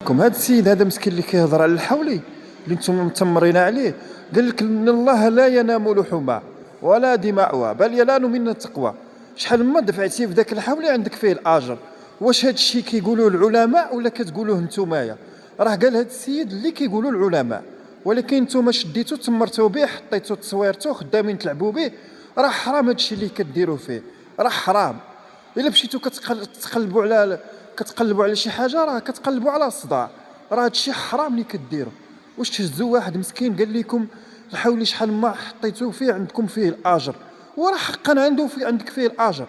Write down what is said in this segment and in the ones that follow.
هذا السيد هذا مسكين اللي كيهضر على الحولي اللي نتوما متمرين عليه، قال لك ان الله لا ينام لحومها ولا دماؤها بل ينال من التقوى. شحال ما دفعتي في ذاك الحولي عندك فيه الاجر. واش هذا الشيء كيقولوه العلماء ولا كتقولوه نتومايا؟ راه قال هذا السيد اللي كيقولوا العلماء، ولكن نتوما شديتو تمرتو به، حطيتو تصويرتو، خدامين تلعبوا به. راه حرام هذا الشيء اللي كديروا فيه، راه حرام. الا مشيتو كتقلبوا على شي حاجه، راه كتقلبوا على الصداع. راه هادشي حرام اللي كديروا. واش تهزوا واحد مسكين قال لكم الحولي شحال ما حطيتو فيه عندكم فيه الاجر، وراه حقا عندك فيه الاجر.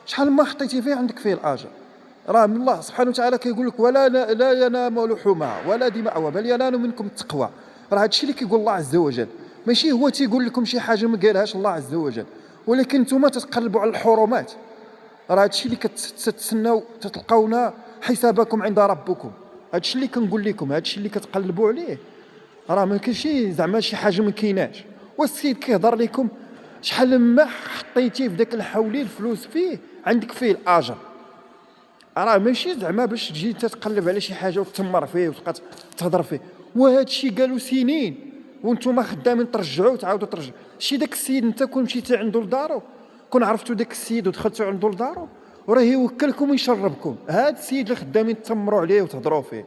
شحال ما حطيتي فيه عندك فيه الاجر. راه من الله سبحانه وتعالى كيقول لك ولا لا ينام لحومها ولا دماؤها بل ينال منكم التقوى. راه هادشي اللي كيقول الله عز وجل، ماشي هو تيقول لكم شي حاجه ما قالهاش الله عز وجل، ولكن نتوما تتقلبوا على الحرمات. راه هادشي اللي كتستناو تتلقاونا حسابكم عند ربكم. هادشي اللي كنقول لكم، هادشي اللي كتقلبوا عليه راه ما كاينش زعما شي حاجه ما كايناش. والسيد كيهضر لكم شحال ما حطيتي في داك الحولي الفلوس فيه عندك فيه الاجر. راه ماشي زعما باش تجي تتقلب على شي حاجه وتتمر فيه وتبقى تهضر فيه. وهذا الشيء قالوا سنين وانتم خدامين ترجعوا وتعاودوا ترجعوا. شي داك السيد انت كون مشيتي عنده لدارو، كون عرفتوا داك السيد ودخلتوا عنده لدارو وراه يوكلكم ويشربكم. هذا السيد اللي خدامين تتمروا عليه وتهضروا فيه